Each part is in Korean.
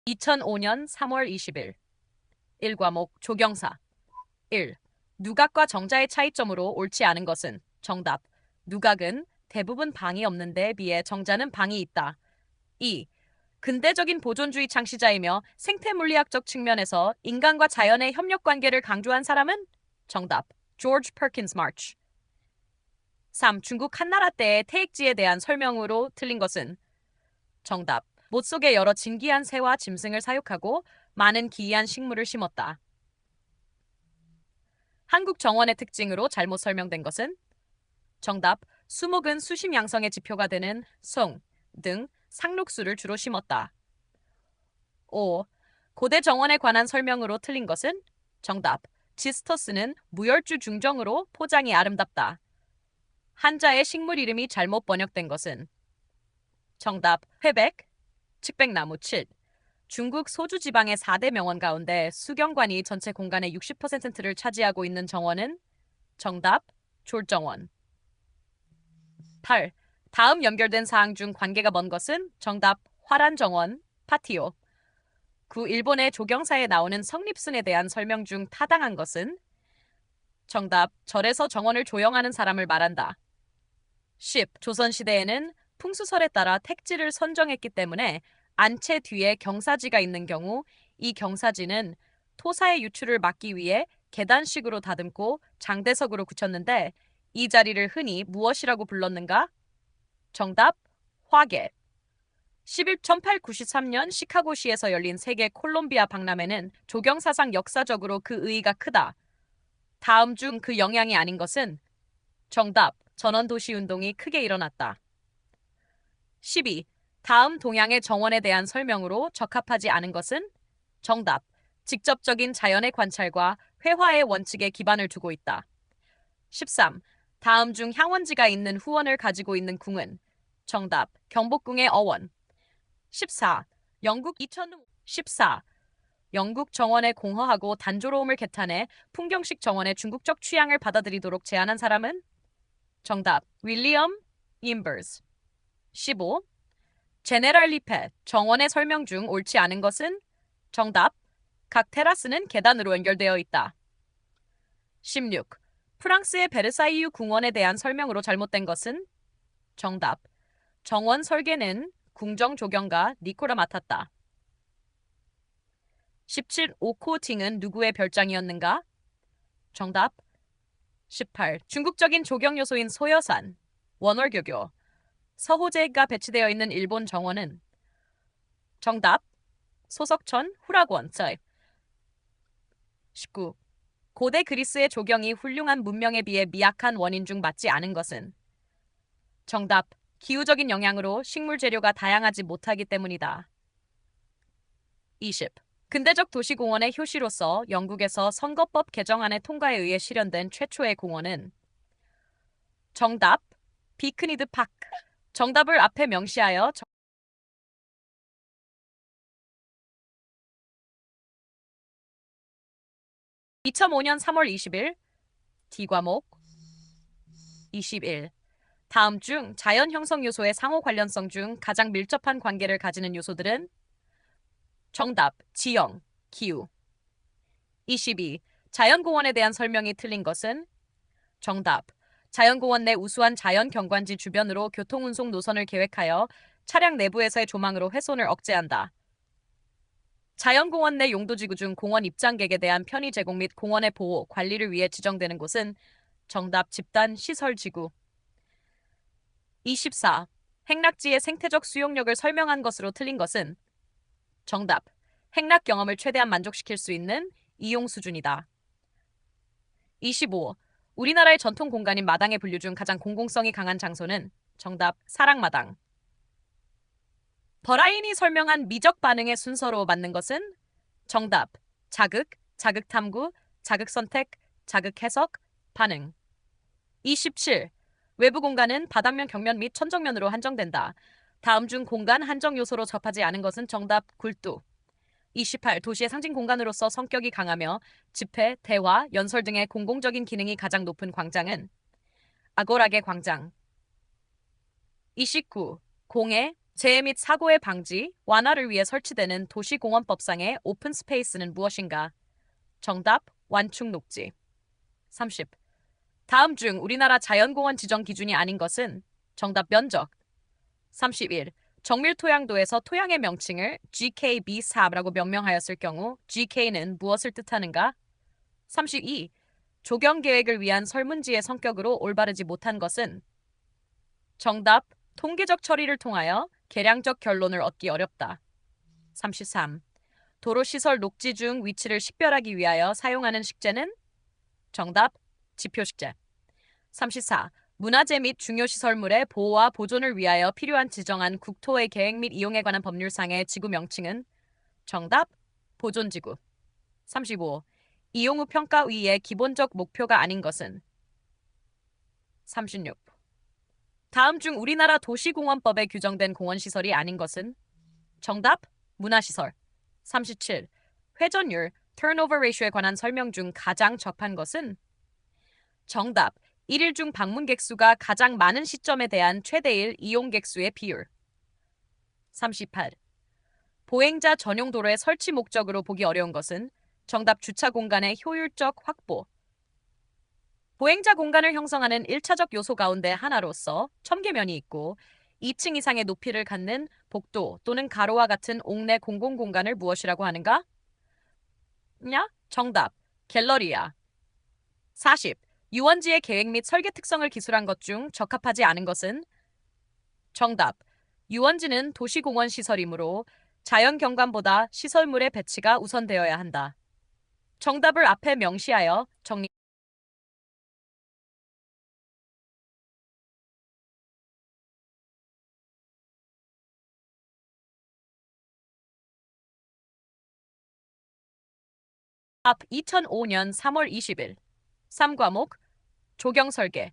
2005년 3월 20일 1과목 조경사 1. 누각과 정자의 차이점으로 옳지 않은 것은 정답. 누각은 대부분 방이 없는 데에 비해 정자는 방이 있다. 2. 근대적인 보존주의 창시자이며 생태물리학적 측면에서 인간과 자연의 협력 관계를 강조한 사람은 정답. 조지 퍼킨스 마치. 3. 중국 한나라 때의 태익지에 대한 설명으로 틀린 것은 정답. 못 속에 여러 진기한 새와 짐승을 사육하고 많은 기이한 식물을 심었다. 한국 정원의 특징으로 잘못 설명된 것은 정답. 수목은 수심 양성의 지표가 되는 송 등 상록수를 주로 심었다. 5. 고대 정원에 관한 설명으로 틀린 것은 정답. 지스터스는 무열주 중정으로 포장이 아름답다. 한자의 식물 이름이 잘못 번역된 것은 정답. 회백, 측백나무 7. 중국 소주 지방의 4대 명원 가운데 수경관이 전체 공간의 60%를 차지하고 있는 정원은 정답. 졸정원. 8. 다음 연결된 사항 중 관계가 먼 것은 정답. 화란정원, 파티오. 9. 일본의 조경사에 나오는 성립순에 대한 설명 중 타당한 것은 정답. 절에서 정원을 조영하는 사람을 말한다. 10. 조선시대에는 풍수설에 따라 택지를 선정했기 때문에 안채 뒤에 경사지가 있는 경우 이 경사지는 토사의 유출을 막기 위해 계단식으로 다듬고 장대석으로 굳혔는데 이 자리를 흔히 무엇이라고 불렀는가? 정답. 화계. 1893년 시카고시에서 열린 세계 콜롬비아 박람회는 조경사상 역사적으로 그 의의가 크다. 다음 중 그 영향이 아닌 것은 정답. 전원도시운동이 크게 일어났다. 12. 다음 동양의 정원에 대한 설명으로 적합하지 않은 것은 정답. 직접적인 자연의 관찰과 회화의 원칙에 기반을 두고 있다. 13. 다음 중 향원지가 있는 후원을 가지고 있는 궁은 정답. 경복궁의 어원. 14. 영국 14. 영국 정원의 공허하고 단조로움을 개탄해 풍경식 정원의 중국적 취향을 받아들이도록 제안한 사람은 정답. 윌리엄 임버스. 15. 제네럴 리펫 정원의 설명 중 옳지 않은 것은 정답. 각 테라스는 계단으로 연결되어 있다. 16. 프랑스의 베르사유 궁원에 대한 설명으로 잘못된 것은 정답. 정원 설계는 궁정 조경가 니코라 맡았다. 17. 오코팅은 누구의 별장이었는가? 정답. 18. 중국적인 조경 요소인 소여산, 원월교교, 서호제가 배치되어 있는 일본 정원은 정답. 소석천, 후락원, 썰. 19. 고대 그리스의 조경이 훌륭한 문명에 비해 미약한 원인 중 맞지 않은 것은 정답. 기후적인 영향으로 식물 재료가 다양하지 못하기 때문이다. 20. 근대적 도시공원의 효시로서 영국에서 선거법 개정안의 통과에 의해 실현된 최초의 공원은 정답. 비크니드 파크. 정답을 앞에 명시하여 2005년 3월 20일 D과목 21. 다음 중 자연 형성 요소의 상호 관련성 중 가장 밀접한 관계를 가지는 요소들은 정답. 지형, 기후. 22. 자연공원에 대한 설명이 틀린 것은 정답. 자연공원 내 우수한 자연 경관지 주변으로 교통운송 노선을 계획하여 차량 내부에서의 조망으로 훼손을 억제한다. 자연공원 내 용도지구 중 공원 입장객에 대한 편의 제공 및 공원의 보호, 관리를 위해 지정되는 곳은 정답. 집단 시설지구. 24. 행락지의 생태적 수용력을 설명한 것으로 틀린 것은 정답. 행락 경험을 최대한 만족시킬 수 있는 이용 수준이다. 25. 우리나라의 전통 공간인 마당의 분류 중 가장 공공성이 강한 장소는 정답. 사랑마당. 버라인이 설명한 미적 반응의 순서로 맞는 것은 정답. 자극, 자극 탐구, 자극 선택, 자극 해석, 반응. 27. 외부 공간은 바닥면, 격면 및 천정면으로 한정된다. 다음 중 공간 한정 요소로 접하지 않은 것은 정답. 굴뚝. 28. 도시의 상징 공간으로서 성격이 강하며 집회, 대화, 연설 등의 공공적인 기능이 가장 높은 광장은 아고라게 광장. 29. 공해, 재해 및 사고의 방지, 완화를 위해 설치되는 도시공원법상의 오픈 스페이스는 무엇인가? 정답, 완충 녹지. 30. 다음 중 우리나라 자연공원 지정 기준이 아닌 것은? 정답, 면적. 31. 정밀토양도에서 토양의 명칭을 GKB4라고 명명하였을 경우 GK는 무엇을 뜻하는가? 32. 조경계획을 위한 설문지의 성격으로 올바르지 못한 것은? 정답, 통계적 처리를 통하여 계량적 결론을 얻기 어렵다. 33. 도로시설 녹지 중 위치를 식별하기 위하여 사용하는 식재는? 정답, 지표식재. 34. 문화재 및 중요시설물의 보호와 보존을 위하여 필요한 지정한 국토의 계획 및 이용에 관한 법률상의 지구 명칭은? 정답, 보존지구. 35. 이용 후 평가위의 기본적 목표가 아닌 것은? 36. 다음 중 우리나라 도시공원법에 규정된 공원시설이 아닌 것은? 정답, 문화시설. 37. 회전율, turnover ratio에 관한 설명 중 가장 적합한 것은? 정답, 1일 중 방문객 수가 가장 많은 시점에 대한 최대일 이용객 수의 비율. 38. 보행자 전용 도로의 설치 목적으로 보기 어려운 것은? 정답, 주차 공간의 효율적 확보. 보행자 공간을 형성하는 1차적 요소 가운데 하나로서 첨계면이 있고 2층 이상의 높이를 갖는 복도 또는 가로와 같은 옥내 공공공간을 무엇이라고 하는가? 정답, 갤러리야. 40. 유원지의 계획 및 설계 특성을 기술한 것 중 적합하지 않은 것은? 정답, 유원지는 도시공원 시설이므로 자연경관보다 시설물의 배치가 우선되어야 한다. 정답을 앞에 명시하여 정리. 앞 2005년 3월 20일 3과목 조경설계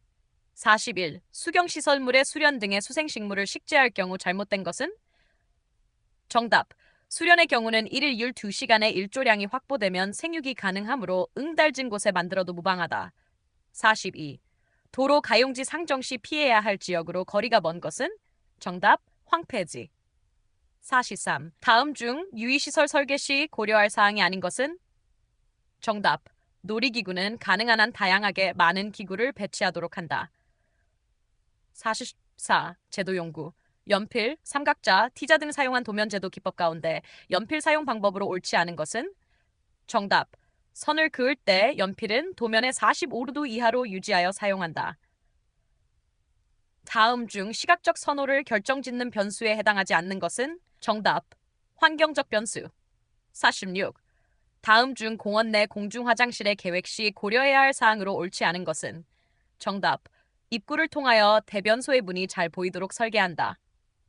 41. 수경시설물의 수련 등의 수생식물을 식재할 경우 잘못된 것은? 정답. 수련의 경우는 1일 12시간의 일조량이 확보되면 생육이 가능하므로 응달진 곳에 만들어도 무방하다. 42. 도로 가용지 상정 시 피해야 할 지역으로 거리가 먼 것은? 정답. 황폐지. 43. 다음 중 유의시설 설계 시 고려할 사항이 아닌 것은? 정답. 놀이기구는 가능한 한 다양하게 많은 기구를 배치하도록 한다. 44. 제도 연구. 연필, 삼각자, T자 등 사용한 도면제도 기법 가운데 연필 사용 방법으로 옳지 않은 것은? 정답. 선을 그을 때 연필은 도면의 45도 이하로 유지하여 사용한다. 다음 중 시각적 선호를 결정짓는 변수에 해당하지 않는 것은? 정답. 환경적 변수. 46. 다음 중 공원 내 공중 화장실의 계획 시 고려해야 할 사항으로 옳지 않은 것은? 정답. 입구를 통하여 대변소의 문이 잘 보이도록 설계한다.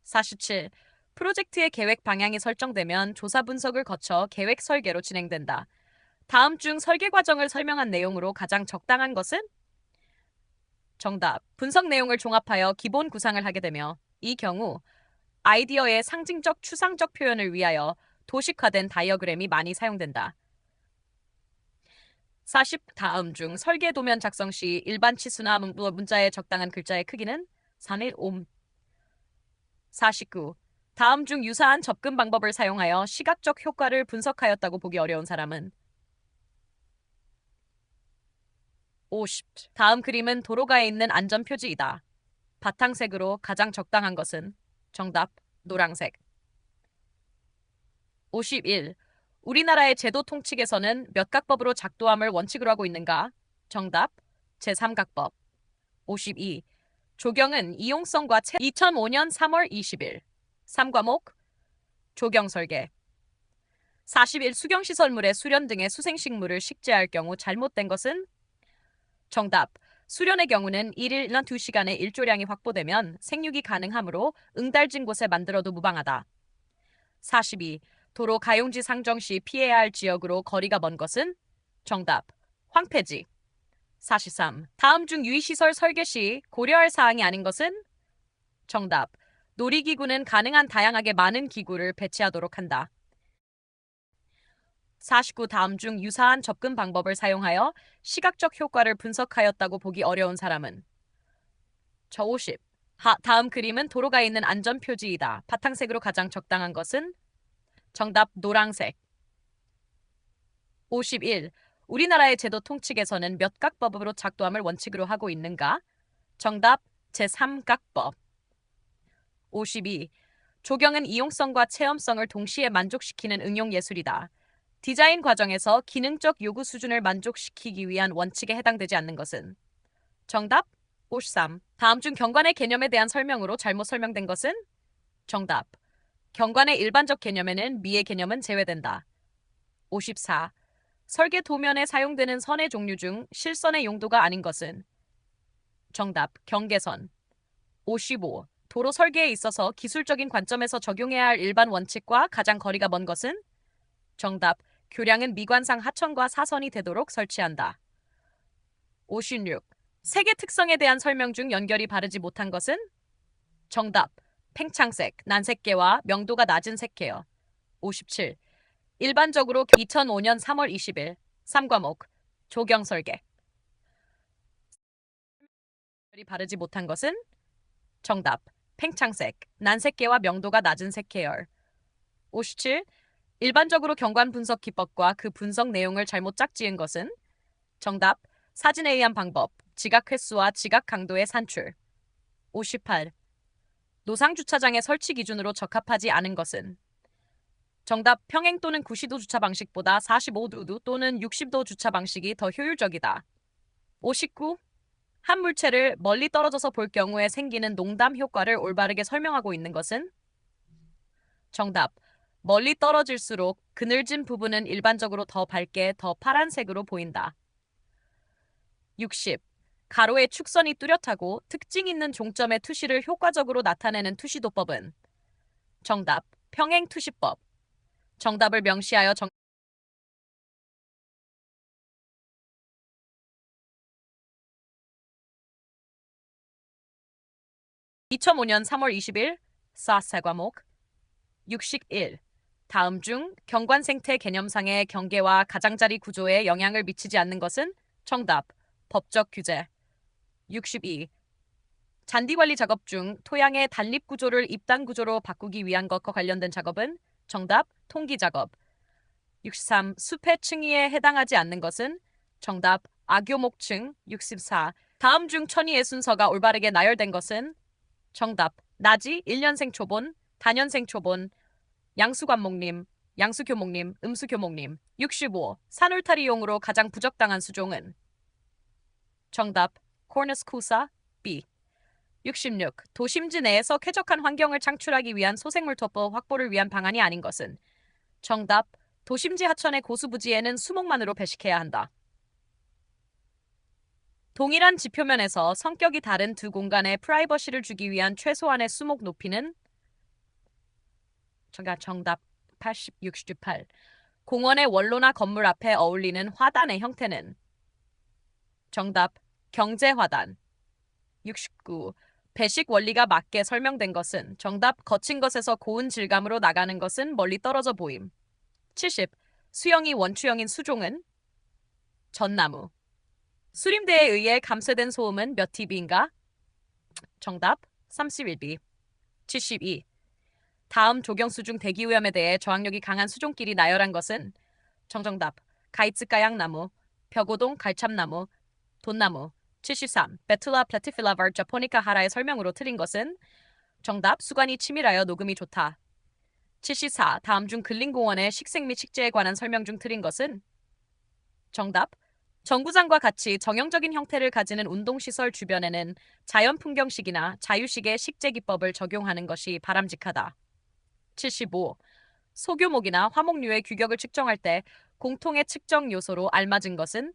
47. 프로젝트의 계획 방향이 설정되면 조사 분석을 거쳐 계획 설계로 진행된다. 다음 중 설계 과정을 설명한 내용으로 가장 적당한 것은? 정답. 분석 내용을 종합하여 기본 구상을 하게 되며 이 경우 아이디어의 상징적 추상적 표현을 위하여 도식화된 다이어그램이 많이 사용된다. 40. 다음 중 설계 도면 작성 시 일반 치수나 문자의 적당한 글자의 크기는 4의 5. 49. 다음 중 유사한 접근 방법을 사용하여 시각적 효과를 분석하였다고 보기 어려운 사람은? 50. 다음 그림은 도로가에 있는 안전표지이다. 바탕색으로 가장 적당한 것은? 정답, 노란색. 51. 우리나라의 제도 통칙에서는 몇 각법으로 작도함을 원칙으로 하고 있는가? 정답, 제3각법. 52. 조경은 이용성과 2005년 3월 20일 3과목 조경설계 41. 수경시설물의 수련 등의 수생식물을 식재할 경우 잘못된 것은? 정답. 수련의 경우는 1일이나 2시간의 일조량이 확보되면 생육이 가능하므로 응달진 곳에 만들어도 무방하다. 42. 도로 가용지 상정 시 피해야 할 지역으로 거리가 먼 것은? 정답. 황폐지. 43. 다음 중 유의시설 설계 시 고려할 사항이 아닌 것은? 정답. 놀이기구는 가능한 다양하게 많은 기구를 배치하도록 한다. 49. 다음 중 유사한 접근 방법을 사용하여 시각적 효과를 분석하였다고 보기 어려운 사람은? 50. 다음 그림은 도로가 있는 안전표지이다. 바탕색으로 가장 적당한 것은? 정답 노란색. 51. 우리나라의 제도 통칙에서는 몇 각법으로 작도함을 원칙으로 하고 있는가? 정답 제3각법. 52. 조경은 이용성과 체험성을 동시에 만족시키는 응용 예술이다. 디자인 과정에서 기능적 요구 수준을 만족시키기 위한 원칙에 해당되지 않는 것은? 정답 53. 다음 중 경관의 개념에 대한 설명으로 잘못 설명된 것은? 정답. 경관의 일반적 개념에는 미의 개념은 제외된다. 54. 설계 도면에 사용되는 선의 종류 중 실선의 용도가 아닌 것은? 정답. 경계선. 55. 도로 설계에 있어서 기술적인 관점에서 적용해야 할 일반 원칙과 가장 거리가 먼 것은? 정답. 교량은 미관상 하천과 사선이 되도록 설치한다. 56. 색의 특성에 대한 설명 중 연결이 바르지 못한 것은? 정답. 팽창색, 난색계와 명도가 낮은 색계요. 57. 일반적으로 2005년 3월 20일 3과목 조경설계. 연결이 바르지 못한 것은? 정답. 팽창색, 난색계와 명도가 낮은 색계열. 57. 일반적으로 경관 분석 기법과 그 분석 내용을 잘못 짝지은 것은? 정답. 사진에 의한 방법, 지각 횟수와 지각 강도의 산출. 58. 노상 주차장의 설치 기준으로 적합하지 않은 것은? 정답. 평행 또는 90도 주차 방식보다 45도 또는 60도 주차 방식이 더 효율적이다. 59. 한 물체를 멀리 떨어져서 볼 경우에 생기는 농담 효과를 올바르게 설명하고 있는 것은? 정답. 멀리 떨어질수록 그늘진 부분은 일반적으로 더 밝게 더 파란색으로 보인다. 60. 가로의 축선이 뚜렷하고 특징 있는 종점의 투시를 효과적으로 나타내는 투시도법은? 정답. 평행투시법. 정답을 명시하여 2005년 3월 20일 사과목 61. 다음 중 경관 생태 개념상의 경계와 가장자리 구조에 영향을 미치지 않는 것은? 정답. 법적 규제. 62. 잔디 관리 작업 중 토양의 단립 구조를 입단 구조로 바꾸기 위한 것과 관련된 작업은? 정답. 통기 작업. 63. 숲의 층위에 해당하지 않는 것은? 정답. 악교목층. 64. 다음 중 천희의 순서가 올바르게 나열된 것은? 정답. 나지, 1년생 초본, 다년생 초본, 양수관목님, 양수교목님, 음수교목님. 65. 산울타리용으로 가장 부적당한 수종은? 정답. 코르네스쿠사, B. 66. 도심지 내에서 쾌적한 환경을 창출하기 위한 소생물토법 확보를 위한 방안이 아닌 것은? 정답. 도심지 하천의 고수부지에는 수목만으로 배식해야 한다. 동일한 지표면에서 성격이 다른 두 공간에 프라이버시를 주기 위한 최소한의 수목 높이는? 정답 80, 68. 공원의 원로나 건물 앞에 어울리는 화단의 형태는? 정답 경제화단. 69. 배식 원리가 맞게 설명된 것은? 정답 거친 것에서 고운 질감으로 나가는 것은 멀리 떨어져 보임. 70. 수형이 원추형인 수종은? 전나무. 수림대에 의해 감쇄된 소음은 몇 dB인가? 정답 31B. 72. 다음 조경수 중 대기오염에 대해 저항력이 강한 수종끼리 나열한 것은? 정정답. 가이츠가양나무, 벽오동 갈참나무, 돈나무. 73. 베툴라 플라티필라 발 자포니카 하라의 설명으로 틀린 것은? 정답. 수관이 치밀하여 녹음이 좋다. 74. 다음 중 근린공원의 식생 및 식재에 관한 설명 중 틀린 것은? 정답. 정구장과 같이 정형적인 형태를 가지는 운동시설 주변에는 자연풍경식이나 자유식의 식재기법을 적용하는 것이 바람직하다. 75. 소규목이나 화목류의 규격을 측정할 때 공통의 측정 요소로 알맞은 것은?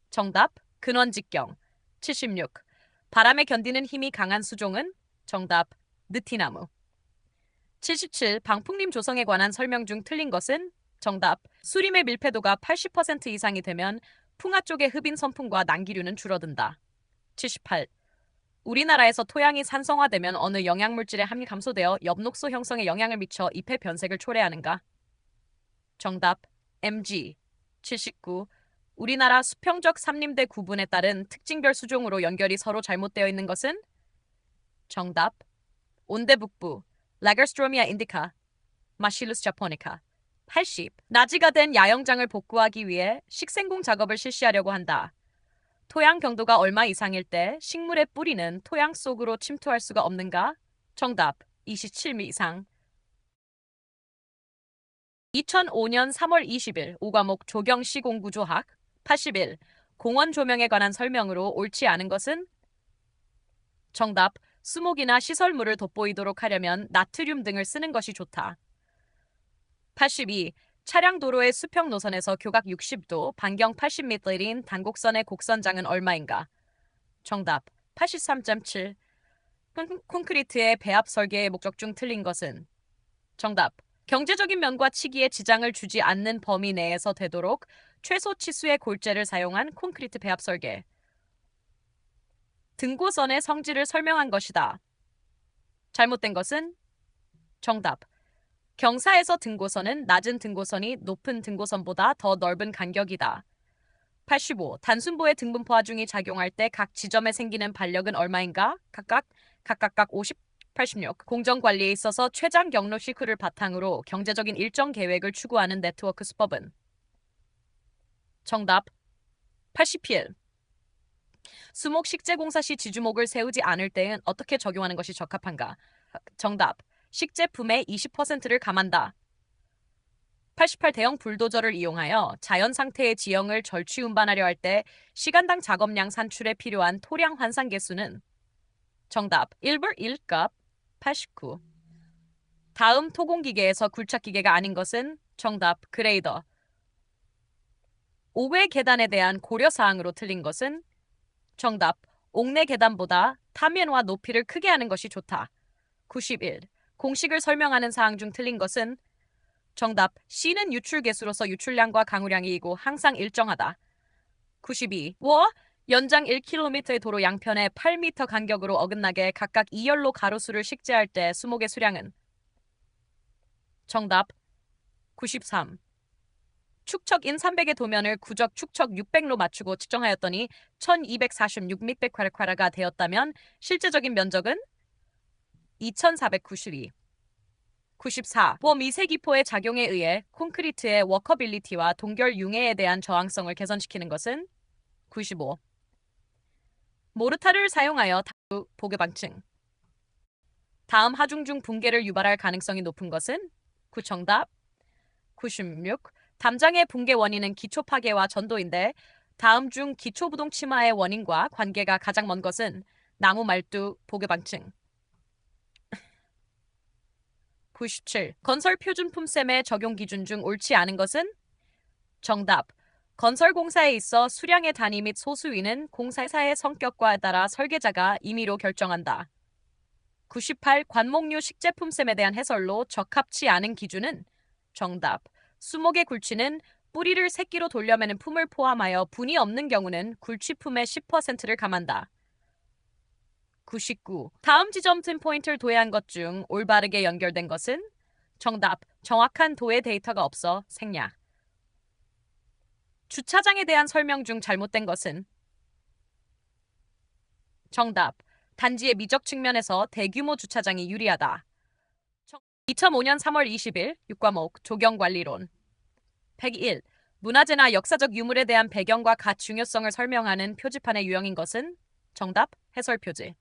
정답. 근원직경. 76. 바람에 견디는 힘이 강한 수종은? 정답. 느티나무. 77. 방풍림 조성에 관한 설명 중 틀린 것은? 정답. 수림의 밀폐도가 80% 이상이 되면 풍화 쪽의 흡인 선풍과 난기류는 줄어든다. 78. 우리나라에서 토양이 산성화되면 어느 영양물질의 함이 감소되어 엽록소 형성에 영향을 미쳐 잎의 변색을 초래하는가? 정답. MG. 79. 우리나라 수평적 삼림대 구분에 따른 특징별 수종으로 연결이 서로 잘못되어 있는 것은? 정답. 온대북부, 라거스트로미아 인디카, 마실루스 자포니카. 80. 나지가 된 야영장을 복구하기 위해 식생공 작업을 실시하려고 한다. 토양 경도가 얼마 이상일 때 식물의 뿌리는 토양 속으로 침투할 수가 없는가? 정답. 27미 이상. 2005년 3월 20일 5과목 조경시 공구조학. 81. 공원 조명에 관한 설명으로 옳지 않은 것은? 정답. 수목이나 시설물을 돋보이도록 하려면 나트륨 등을 쓰는 것이 좋다. 82. 차량 도로의 수평 노선에서 교각 60도, 반경 80m인 단곡선의 곡선장은 얼마인가? 정답. 83.7. 콘크리트의 배합 설계의 목적 중 틀린 것은? 정답. 경제적인 면과 치기에 지장을 주지 않는 범위 내에서 되도록 최소 치수의 골재를 사용한 콘크리트 배합 설계. 등고선의 성질을 설명한 것이다. 잘못된 것은? 정답. 경사에서 등고선은 낮은 등고선이 높은 등고선보다 더 넓은 간격이다. 85. 단순보의 등분포 하중이 작용할 때 각 지점에 생기는 반력은 얼마인가? 각각 50, 86. 공정관리에 있어서 최장 경로 시크를 바탕으로 경제적인 일정 계획을 추구하는 네트워크 수법은? 정답. 81. 수목 식재공사 시 지주목을 세우지 않을 때엔 어떻게 적용하는 것이 적합한가? 정답. 식재품의 20%를 감한다. 88. 대형 불도저를 이용하여 자연 상태의 지형을 절취 운반하려 할 때 시간당 작업량 산출에 필요한 토량 환산 개수는? 정답. 1불 1값. 89. 다음 토공기계에서 굴착기계가 아닌 것은? 정답. 그레이더. 5회 계단에 대한 고려사항으로 틀린 것은? 정답. 옥내 계단보다 타면과 높이를 크게 하는 것이 좋다. 91. 공식을 설명하는 사항 중 틀린 것은? 정답. C는 유출 개수로서 유출량과 강우량이고 항상 일정하다. 92. 연장 1km의 도로 양편에 8m 간격으로 어긋나게 각각 2열로 가로수를 식재할 때 수목의 수량은? 정답. 93. 축척인 300의 도면을 구적 축척 600로 맞추고 측정하였더니 1246m²가 되었다면 실제적인 면적은? 2492. 94. 미세기포의 작용에 의해 콘크리트의 워커빌리티와 동결 융해에 대한 저항성을 개선시키는 것은? 95. 모르타르를 사용하여 보그 방층. 다음 하중 중 붕괴를 유발할 가능성이 높은 것은? 정답. 96. 담장의 붕괴 원인은 기초 파괴와 전도인데 다음 중 기초부동 침하의 원인과 관계가 가장 먼 것은? 나무 말뚝, 보그 방층. 97. 건설 표준품 셈의 적용 기준 중 옳지 않은 것은? 정답. 건설공사에 있어 수량의 단위 및 소수위는 공사사의 성격과 따라 설계자가 임의로 결정한다. 98. 관목류 식재품셈에 대한 해설로 적합치 않은 기준은? 정답. 수목의 굴치는 뿌리를 새끼로 돌려매는 품을 포함하여 분이 없는 경우는 굴치품의 10%를 감한다. 99. 다음 지점 틈 포인트를 도해한 것 중 올바르게 연결된 것은? 정답. 정확한 도해 데이터가 없어 생략. 주차장에 대한 설명 중 잘못된 것은? 정답. 단지의 미적 측면에서 대규모 주차장이 유리하다. 2005년 3월 20일 6과목 조경관리론. 101. 문화재나 역사적 유물에 대한 배경과 가 중요성을 설명하는 표지판의 유형인 것은? 정답. 해설 표지.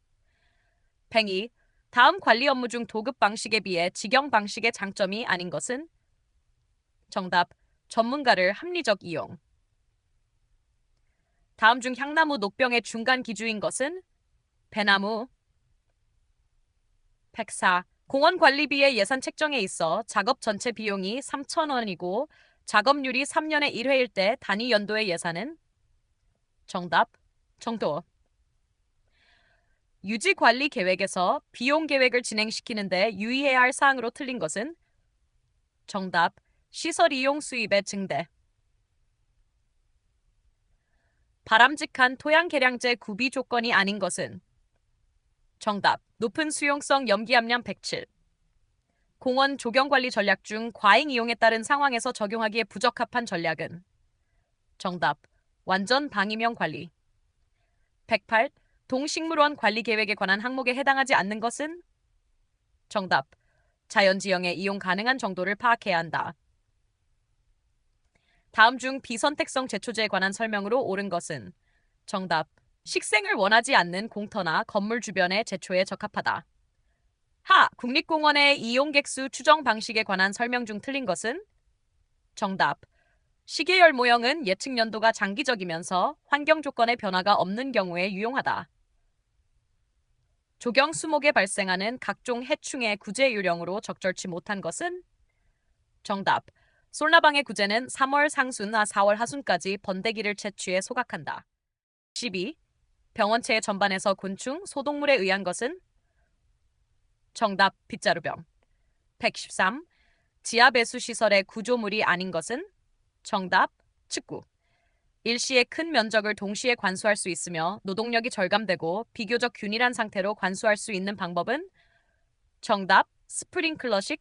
102. 다음 관리 업무 중 도급 방식에 비해 직영 방식의 장점이 아닌 것은? 정답. 전문가를 합리적 이용. 다음 중 향나무 녹병의 중간 기주인 것은? 배나무. 104. 공원 관리비의 예산 책정에 있어 작업 전체 비용이 3,000원이고 작업률이 3년에 1회일 때 단위 연도의 예산은? 정답. 정도. 유지관리 계획에서 비용 계획을 진행시키는데 유의해야 할 사항으로 틀린 것은? 정답. 시설 이용 수입의 증대. 바람직한 토양 계량제 구비 조건이 아닌 것은? 정답. 높은 수용성 염기압량 107. 공원 조경관리 전략 중 과잉 이용에 따른 상황에서 적용하기에 부적합한 전략은? 정답. 완전 방위명 관리. 108. 동식물원 관리 계획에 관한 항목에 해당하지 않는 것은? 정답. 자연지형의 이용 가능한 정도를 파악해야 한다. 다음 중 비선택성 제초제에 관한 설명으로 옳은 것은? 정답. 식생을 원하지 않는 공터나 건물 주변의 제초에 적합하다. 하. 국립공원의 이용객수 추정 방식에 관한 설명 중 틀린 것은? 정답. 시계열 모형은 예측 연도가 장기적이면서 환경 조건의 변화가 없는 경우에 유용하다. 조경 수목에 발생하는 각종 해충의 구제 유령으로 적절치 못한 것은? 정답. 솔나방의 구제는 3월 상순, 4월 하순까지 번데기를 채취해 소각한다. 12. 병원체의 전반에서 곤충, 소동물에 의한 것은? 정답. 빗자루병. 113. 지하 배수 시설의 구조물이 아닌 것은? 정답. 측구. 일시에 큰 면적을 동시에 관수할 수 있으며 노동력이 절감되고 비교적 균일한 상태로 관수할 수 있는 방법은? 정답. 스프링클러식.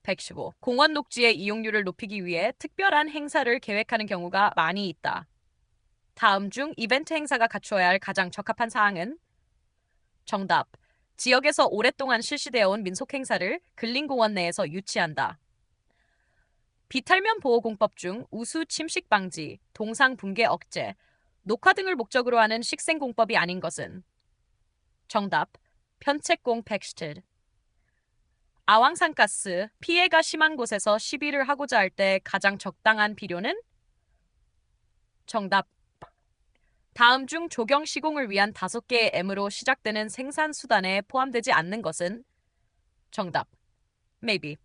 115. 공원 녹지의 이용률을 높이기 위해 특별한 행사를 계획하는 경우가 많이 있다. 다음 중 이벤트 행사가 갖추어야 할 가장 적합한 사항은? 정답. 지역에서 오랫동안 실시되어 온 민속 행사를 근린공원 내에서 유치한다. 비탈면 보호공법 중 우수 침식 방지, 동상 붕괴 억제, 녹화 등을 목적으로 하는 식생공법이 아닌 것은? 정답. 편책공 팩스트. 아왕산가스, 피해가 심한 곳에서 시비를 하고자 할 때 가장 적당한 비료는? 정답. 다음 중 조경 시공을 위한 5개의 M으로 시작되는 생산수단에 포함되지 않는 것은? 정답. Maybe.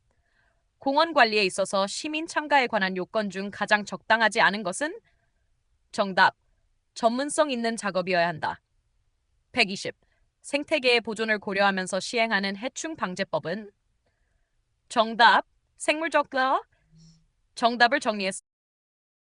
공원 관리에 있어서 시민 참가에 관한 요건 중 가장 적당하지 않은 것은? 정답. 전문성 있는 작업이어야 한다. 120. 생태계의 보존을 고려하면서 시행하는 해충 방제법은? 정답. 생물적 정답을 정리했습니다.